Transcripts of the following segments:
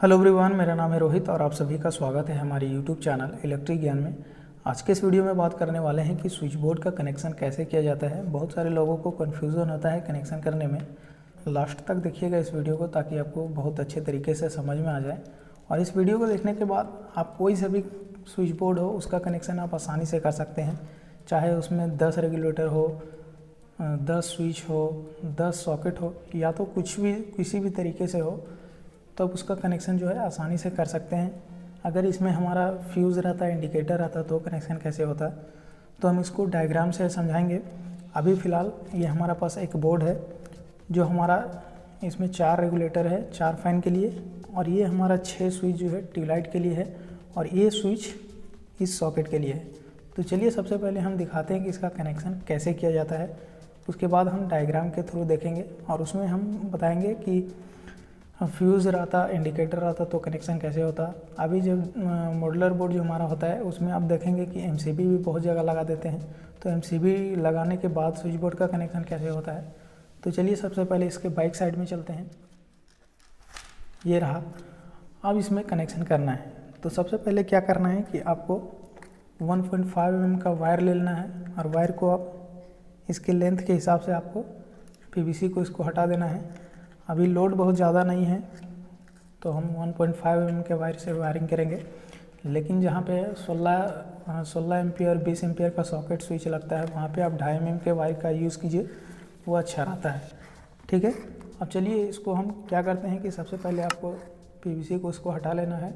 Hello everyone, मेरा नाम है रोहित और आप सभी का स्वागत है हमारे यूट्यूब चैनल इलेक्ट्रिक ज्ञान में। आज के इस वीडियो में बात करने वाले हैं कि स्विच बोर्ड का कनेक्शन कैसे किया जाता है। बहुत सारे लोगों को कन्फ्यूज़न होता है कनेक्शन करने में। लास्ट तक देखिएगा इस वीडियो को ताकि आपको बहुत अच्छे तरीके से समझ में आ जाए। और इस वीडियो को देखने के बाद आप कोई सा भी स्विच बोर्ड हो उसका कनेक्शन आप आसानी से कर सकते हैं। चाहे उसमें 10 रेगुलेटर हो, 10 स्विच हो, 10 सॉकेट हो, या तो कुछ भी किसी भी तरीके से हो, तो अब उसका कनेक्शन जो है आसानी से कर सकते हैं। अगर इसमें हमारा फ्यूज़ रहता है, इंडिकेटर रहता, तो कनेक्शन कैसे होता है, तो हम इसको डायग्राम से समझाएंगे। अभी फ़िलहाल ये हमारा पास एक बोर्ड है जो हमारा, इसमें 4 रेगुलेटर है 4 फैन के लिए, और ये हमारा 6 स्विच जो है ट्यूबलाइट के लिए है, और ये स्विच इस सॉकेट के लिए है। तो चलिए सबसे पहले हम दिखाते हैं कि इसका कनेक्शन कैसे किया जाता है। उसके बाद हम डायग्राम के थ्रू देखेंगे और उसमें हम बताएंगे कि फ्यूज़ रहता, इंडिकेटर रहता तो कनेक्शन कैसे होता। अभी जो मॉड्यूलर बोर्ड जो हमारा होता है उसमें आप देखेंगे कि एमसीबी भी बहुत जगह लगा देते हैं, तो एमसीबी लगाने के बाद स्विच बोर्ड का कनेक्शन कैसे होता है। तो चलिए सबसे पहले इसके बाइक साइड में चलते हैं। ये रहा, अब इसमें कनेक्शन करना है। तो सबसे पहले क्या करना है कि आपको 1.5 mm का वायर ले लेना है, और वायर को आप इसके लेंथ के हिसाब से आपको पीवीसी को इसको हटा देना है। अभी लोड बहुत ज़्यादा नहीं है तो हम 1.5 mm के वायर से वायरिंग करेंगे, लेकिन जहाँ पे 16 एम्पियर 20 एम्पियर का सॉकेट स्विच लगता है वहाँ पे आप 2.5 mm के वायर का यूज़ कीजिए, वो अच्छा रहता है। ठीक है, अब चलिए इसको हम क्या करते हैं कि सबसे पहले आपको पीवीसी को इसको हटा लेना है।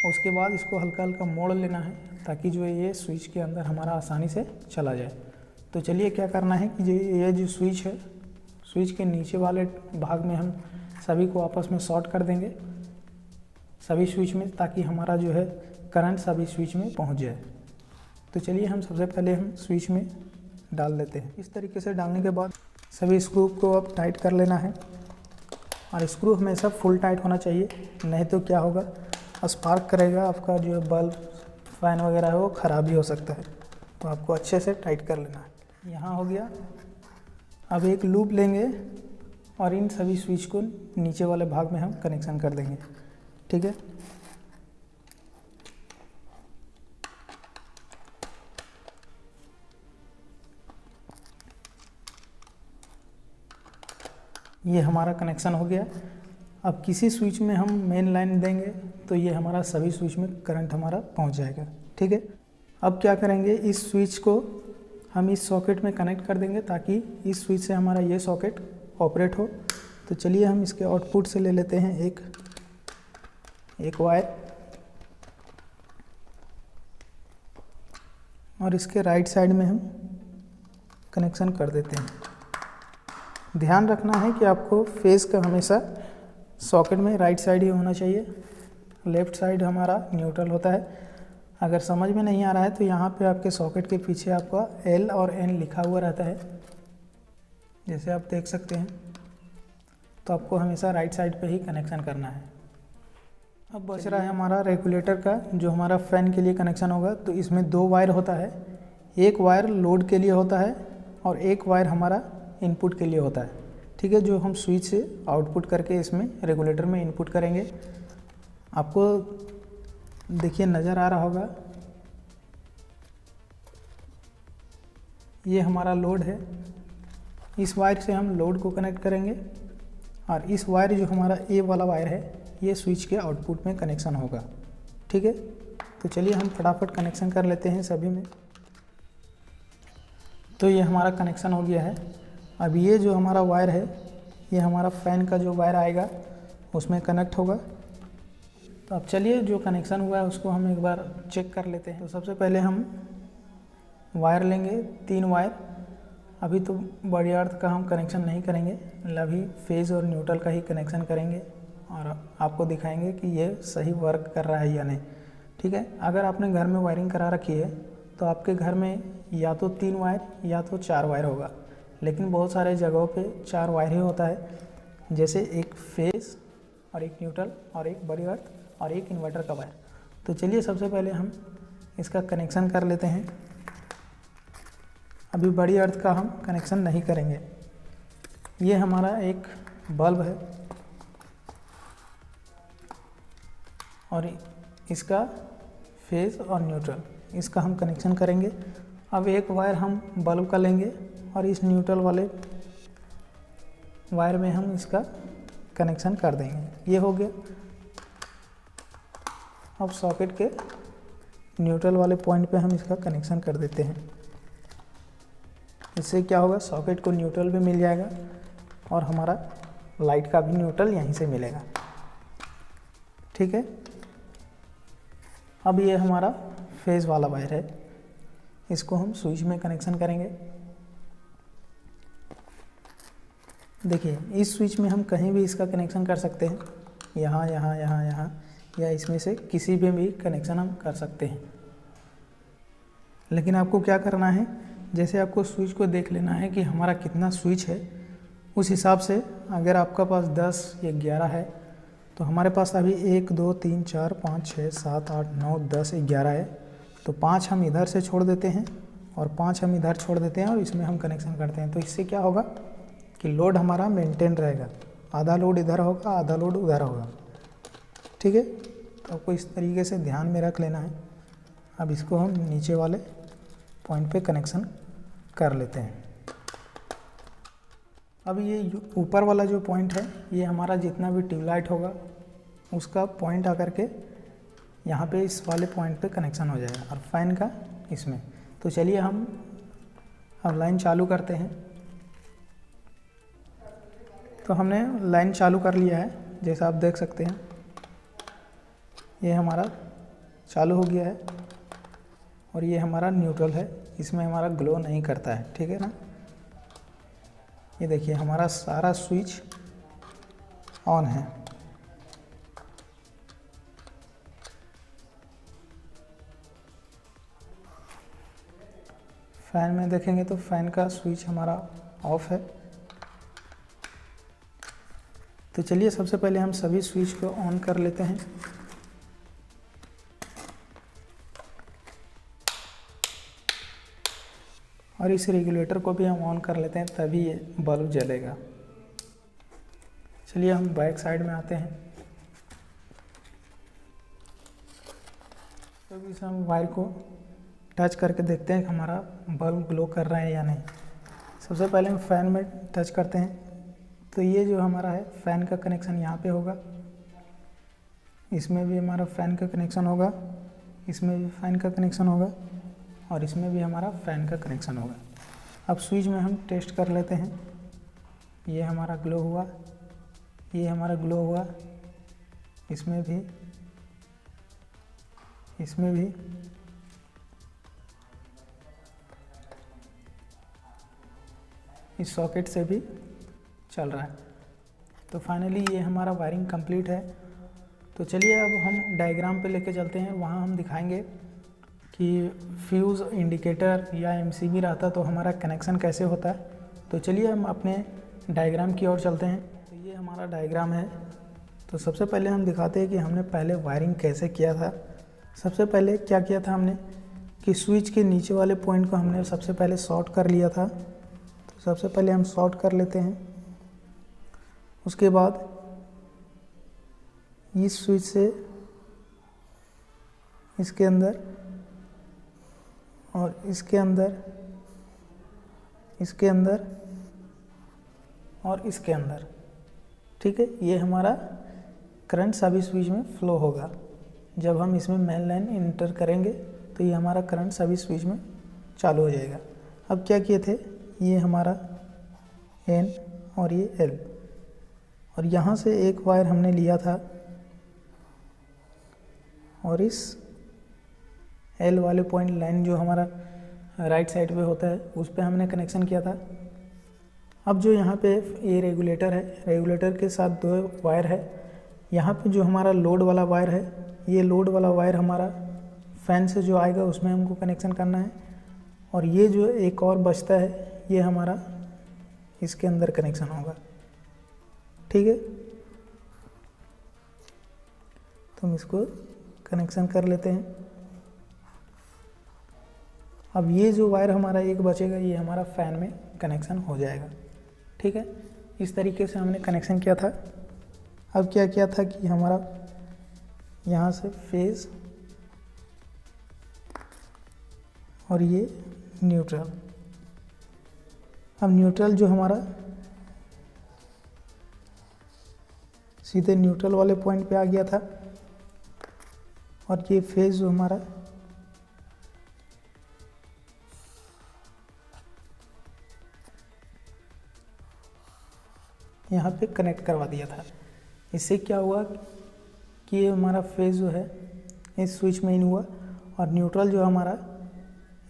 उसके बाद इसको हल्का हल्का मोड़ लेना है ताकि जो ये स्विच के अंदर हमारा आसानी से चला जाए। तो चलिए क्या करना है कि ये जो स्विच है, स्विच के नीचे वाले भाग में हम सभी को आपस में शॉर्ट कर देंगे, सभी स्विच में, ताकि हमारा जो है करंट सभी स्विच में पहुंच जाए। तो चलिए हम सबसे पहले हम स्विच में डाल देते हैं। इस तरीके से डालने के बाद सभी स्क्रू को अब टाइट कर लेना है, और स्क्रू हमेशा फुल टाइट होना चाहिए, नहीं तो क्या होगा, स्पार्क करेगा, आपका जो बल्ब फैन वगैरह है वो ख़राब भी हो सकता है। तो आपको अच्छे से टाइट कर लेना है। यहाँ हो गया। अब एक लूप लेंगे और इन सभी स्विच को नीचे वाले भाग में हम कनेक्शन कर देंगे। ठीक है, ये हमारा कनेक्शन हो गया। अब किसी स्विच में हम मेन लाइन देंगे तो ये हमारा सभी स्विच में करंट हमारा पहुंच जाएगा। ठीक है, अब क्या करेंगे, इस स्विच को हम इस सॉकेट में कनेक्ट कर देंगे ताकि इस स्विच से हमारा ये सॉकेट ऑपरेट हो। तो चलिए हम इसके आउटपुट से ले लेते हैं एक वायर, और इसके राइट साइड में हम कनेक्शन कर देते हैं। ध्यान रखना है कि आपको फेस का हमेशा सॉकेट में राइट साइड ही होना चाहिए, लेफ़्ट साइड हमारा न्यूट्रल होता है। अगर समझ में नहीं आ रहा है तो यहाँ पे आपके सॉकेट के पीछे आपका L और N लिखा हुआ रहता है, जैसे आप देख सकते हैं। तो आपको हमेशा राइट साइड पे ही कनेक्शन करना है। अब बच रहा है हमारा रेगुलेटर का, जो हमारा फ़ैन के लिए कनेक्शन होगा। तो इसमें 2 वायर होता है, एक वायर लोड के लिए होता है और एक वायर हमारा इनपुट के लिए होता है। ठीक है, जो हम स्विच से आउटपुट करके इसमें रेगुलेटर में इनपुट करेंगे। आपको देखिए नज़र आ रहा होगा, ये हमारा लोड है। इस वायर से हम लोड को कनेक्ट करेंगे, और इस वायर जो हमारा ए वाला वायर है ये स्विच के आउटपुट में कनेक्शन होगा। ठीक है, तो चलिए हम फटाफट कनेक्शन कर लेते हैं सभी में। तो ये हमारा कनेक्शन हो गया है। अब ये जो हमारा वायर है ये हमारा फ़ैन का जो वायर आएगा उसमें कनेक्ट होगा। तो अब चलिए जो कनेक्शन हुआ है उसको हम एक बार चेक कर लेते हैं। तो सबसे पहले हम वायर लेंगे, 3 वायर। अभी तो बड़ी अर्थ का हम कनेक्शन नहीं करेंगे, अभी फेज़ और न्यूट्रल का ही कनेक्शन करेंगे और आपको दिखाएंगे कि ये सही वर्क कर रहा है या नहीं। ठीक है, अगर आपने घर में वायरिंग करा रखी है तो आपके घर में या तो 3 वायर या तो 4 वायर होगा, लेकिन बहुत सारे जगहों पे 4 वायर ही होता है, जैसे एक फेज़ और एक न्यूट्रल और एक बड़ी अर्थ और एक इन्वर्टर का वायर। तो चलिए सबसे पहले हम इसका कनेक्शन कर लेते हैं। अभी बड़ी अर्थ का हम कनेक्शन नहीं करेंगे। ये हमारा एक बल्ब है, और इसका फेज और न्यूट्रल, इसका हम कनेक्शन करेंगे। अब एक वायर हम बल्ब का लेंगे और इस न्यूट्रल वाले वायर में हम इसका कनेक्शन कर देंगे। ये हो गया। अब सॉकेट के न्यूट्रल वाले पॉइंट पे हम इसका कनेक्शन कर देते हैं। इससे क्या होगा, सॉकेट को न्यूट्रल भी मिल जाएगा और हमारा लाइट का भी न्यूट्रल यहीं से मिलेगा। ठीक है। अब ये हमारा फेज वाला वायर है, इसको हम स्विच में कनेक्शन करेंगे। देखिए इस स्विच में हम कहीं भी इसका कनेक्शन कर सकते हैं, यहाँ यहाँ यहाँ यहाँ, या इसमें से किसी भी कनेक्शन हम कर सकते हैं। लेकिन आपको क्या करना है, जैसे आपको स्विच को देख लेना है कि हमारा कितना स्विच है, उस हिसाब से अगर आपका पास 10 या 11 है तो हमारे पास अभी 1 2 3 4 5 6 7 8 9 10 11 है, तो 5 हम इधर से छोड़ देते हैं और 5 हम इधर छोड़ देते हैं और इसमें हम कनेक्शन करते हैं। तो इससे क्या होगा कि लोड हमारा मेंटेन रहेगा, आधा लोड इधर होगा आधा लोड उधर होगा। ठीक है। तो आपको इस तरीके से ध्यान में रख लेना है। अब इसको हम नीचे वाले पॉइंट पे कनेक्शन कर लेते हैं। अब ये ऊपर वाला जो पॉइंट है, ये हमारा जितना भी ट्यूबलाइट होगा उसका पॉइंट आकर के यहाँ पे इस वाले पॉइंट पे कनेक्शन हो जाएगा और फैन का इसमें। तो चलिए हम अब लाइन चालू करते हैं। तो हमने लाइन चालू कर लिया है, जैसा आप देख सकते हैं ये हमारा चालू हो गया है और ये हमारा न्यूट्रल है, इसमें हमारा ग्लो नहीं करता है। ठीक है ना। ये देखिए हमारा सारा स्विच ऑन है। फैन में देखेंगे तो फैन का स्विच हमारा ऑफ है। तो चलिए सबसे पहले हम सभी स्विच को ऑन कर लेते हैं। और इस रेगुलेटर को भी हम ऑन कर लेते हैं, तभी ये बल्ब जलेगा। चलिए हम बैक साइड में आते हैं। तो इस हम वायर को टच करके देखते हैं कि हमारा बल्ब ग्लो कर रहा है या नहीं। सबसे पहले हम फैन में टच करते हैं, तो ये जो हमारा है फ़ैन का कनेक्शन यहाँ पे होगा, इसमें भी हमारा फ़ैन का कनेक्शन होगा, इसमें भी फ़ैन का कनेक्शन होगा और इसमें भी हमारा फ़ैन का कनेक्शन होगा। अब स्विच में हम टेस्ट कर लेते हैं। ये हमारा ग्लो हुआ, ये हमारा ग्लो हुआ, इसमें भी, इसमें भी, इस सॉकेट से भी चल रहा है। तो फाइनली ये हमारा वायरिंग कंप्लीट है। तो चलिए अब हम डायग्राम पे लेके चलते हैं, वहाँ हम दिखाएंगे कि फ्यूज़, इंडिकेटर या एमसीबी रहता तो हमारा कनेक्शन कैसे होता है। तो चलिए हम अपने डायग्राम की ओर चलते हैं। तो ये हमारा डायग्राम है। तो सबसे पहले हम दिखाते हैं कि हमने पहले वायरिंग कैसे किया था। सबसे पहले क्या किया था हमने कि स्विच के नीचे वाले पॉइंट को हमने सबसे पहले शॉर्ट कर लिया था। तो सबसे पहले हम शॉर्ट कर लेते हैं। उसके बाद इस स्विच से इसके अंदर और इसके अंदर, इसके अंदर और इसके अंदर, ठीक है। ये हमारा करंट सभी स्विच में फ्लो होगा। जब हम इसमें मेन लाइन इंटर करेंगे तो ये हमारा करंट सभी स्विच में चालू हो जाएगा। अब क्या किए थे, ये हमारा N और ये L, और यहाँ से एक वायर हमने लिया था और इस L वाले पॉइंट लाइन जो हमारा राइट साइड पे होता है उस पे हमने कनेक्शन किया था। अब जो यहाँ पे ये रेगुलेटर है, रेगुलेटर के साथ दो वायर है। यहाँ पे जो हमारा लोड वाला वायर है, ये लोड वाला वायर हमारा फैन से जो आएगा उसमें हमको कनेक्शन करना है। और ये जो एक और बचता है ये हमारा इसके अंदर कनेक्शन होगा, ठीक है। तो हम इसको कनेक्शन कर लेते हैं। अब ये जो वायर हमारा एक बचेगा ये हमारा फ़ैन में कनेक्शन हो जाएगा, ठीक है। इस तरीके से हमने कनेक्शन किया था। अब क्या किया था कि हमारा यहाँ से फेज और ये न्यूट्रल। अब न्यूट्रल जो हमारा सीधे न्यूट्रल वाले पॉइंट पे आ गया था और ये फेज जो हमारा यहाँ पे कनेक्ट करवा दिया था। इससे क्या हुआ कि ये हमारा फेज जो है इस स्विच में इन हुआ और न्यूट्रल जो हमारा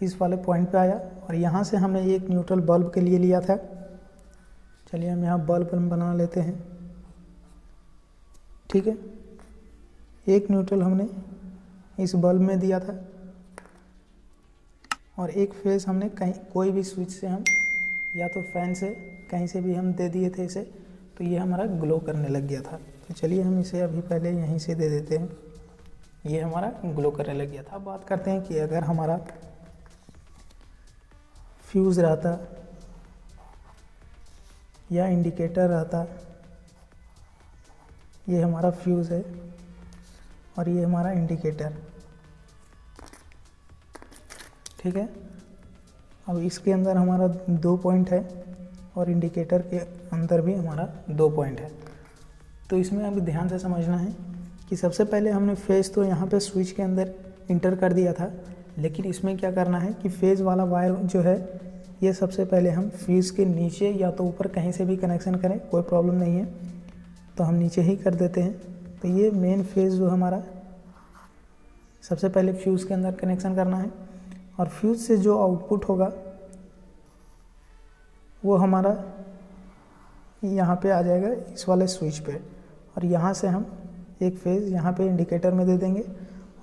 इस वाले पॉइंट पे आया और यहाँ से हमने एक न्यूट्रल बल्ब के लिए लिया था। चलिए हम यहाँ बल्ब बना लेते हैं। ठीक है, एक न्यूट्रल हमने इस बल्ब में दिया था और एक फेज हमने कहीं कोई भी स्विच से हम या तो फैन से कहीं से भी हम दे दिए थे इसे, तो ये हमारा ग्लो करने लग गया था। तो चलिए हम इसे अभी पहले यहीं से दे देते हैं, ये हमारा ग्लो करने लग गया था। अब बात करते हैं कि अगर हमारा फ्यूज़ रहता या इंडिकेटर रहता, ये हमारा फ्यूज़ है और ये हमारा इंडिकेटर। ठीक है, अब इसके अंदर हमारा 2 पॉइंट है और इंडिकेटर के अंदर भी हमारा 2 पॉइंट है। तो इसमें अभी ध्यान से समझना है कि सबसे पहले हमने फेज तो यहाँ पे स्विच के अंदर इंटर कर दिया था, लेकिन इसमें क्या करना है कि फेज़ वाला वायर जो है ये सबसे पहले हम फ्यूज़ के नीचे या तो ऊपर कहीं से भी कनेक्शन करें, कोई प्रॉब्लम नहीं है, तो हम नीचे ही कर देते हैं। तो ये मेन फेज़ जो हमारा सबसे पहले फ्यूज़ के अंदर कनेक्शन करना है और फ्यूज़ से जो आउटपुट होगा वो हमारा यहाँ पे आ जाएगा इस वाले स्विच पे और यहाँ से हम एक फेज़ यहाँ पे इंडिकेटर में दे देंगे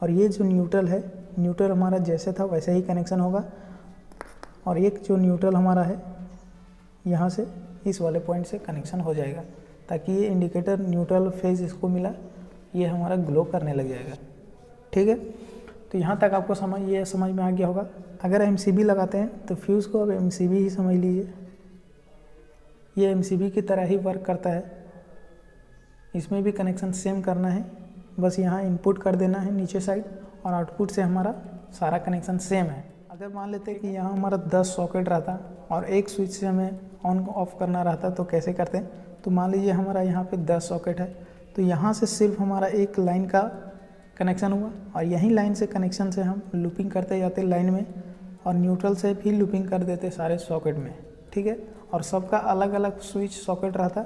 और ये जो न्यूट्रल है, न्यूट्रल हमारा जैसे था वैसे ही कनेक्शन होगा और एक जो न्यूट्रल हमारा है यहाँ से इस वाले पॉइंट से कनेक्शन हो जाएगा ताकि ये इंडिकेटर न्यूट्रल फेज़ इसको मिला, ये हमारा ग्लो करने लग जाएगा। ठीक है, तो यहाँ तक आपको समझ में आ गया होगा। अगर MCB लगाते हैं तो फ्यूज़ को अब MCB ही समझ लीजिए, ये MCB की तरह ही वर्क करता है। इसमें भी कनेक्शन सेम करना है, बस यहाँ इनपुट कर देना है नीचे साइड और आउटपुट से हमारा सारा कनेक्शन सेम है। अगर मान लेते हैं कि यहाँ हमारा 10 सॉकेट रहता और एक स्विच से हमें ऑन ऑफ करना रहता तो कैसे करते हैं, तो मान लीजिए हमारा यहाँ पे 10 सॉकेट है, तो यहाँ से सिर्फ हमारा एक लाइन का कनेक्शन हुआ और यहीं लाइन से कनेक्शन से हम लूपिंग करते जाते लाइन में और न्यूट्रल से भी लूपिंग कर देते सारे सॉकेट में। ठीक है, और सबका अलग अलग स्विच सॉकेट रहता,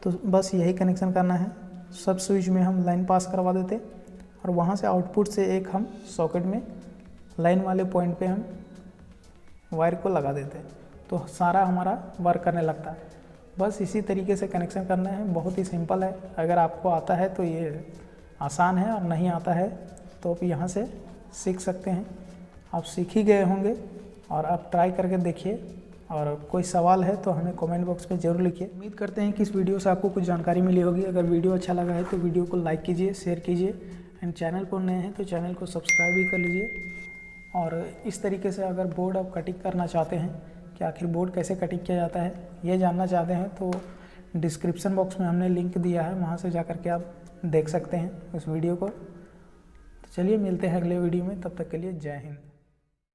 तो बस यही कनेक्शन करना है। सब स्विच में हम लाइन पास करवा देते और वहाँ से आउटपुट से एक हम सॉकेट में लाइन वाले पॉइंट पे हम वायर को लगा देते, तो सारा हमारा वर्क करने लगता है। बस इसी तरीके से कनेक्शन करना है, बहुत ही सिंपल है। अगर आपको आता है तो ये आसान है और नहीं आता है तो आप यहाँ से सीख सकते हैं। आप सीख ही गए होंगे और आप ट्राई करके देखिए और कोई सवाल है तो हमें कमेंट बॉक्स में ज़रूर लिखिए। उम्मीद करते हैं कि इस वीडियो से आपको कुछ जानकारी मिली होगी। अगर वीडियो अच्छा लगा है तो वीडियो को लाइक कीजिए, शेयर कीजिए एंड चैनल पर नए हैं तो चैनल को सब्सक्राइब भी कर लीजिए। और इस तरीके से अगर बोर्ड आप कटिंग करना चाहते हैं कि आखिर बोर्ड कैसे कटिंग किया जाता है ये जानना चाहते हैं तो डिस्क्रिप्शन बॉक्स में हमने लिंक दिया है, वहाँ से जा कर के आप देख सकते हैं उस वीडियो को। तो चलिए मिलते हैं अगले वीडियो में, तब तक के लिए जय हिंद।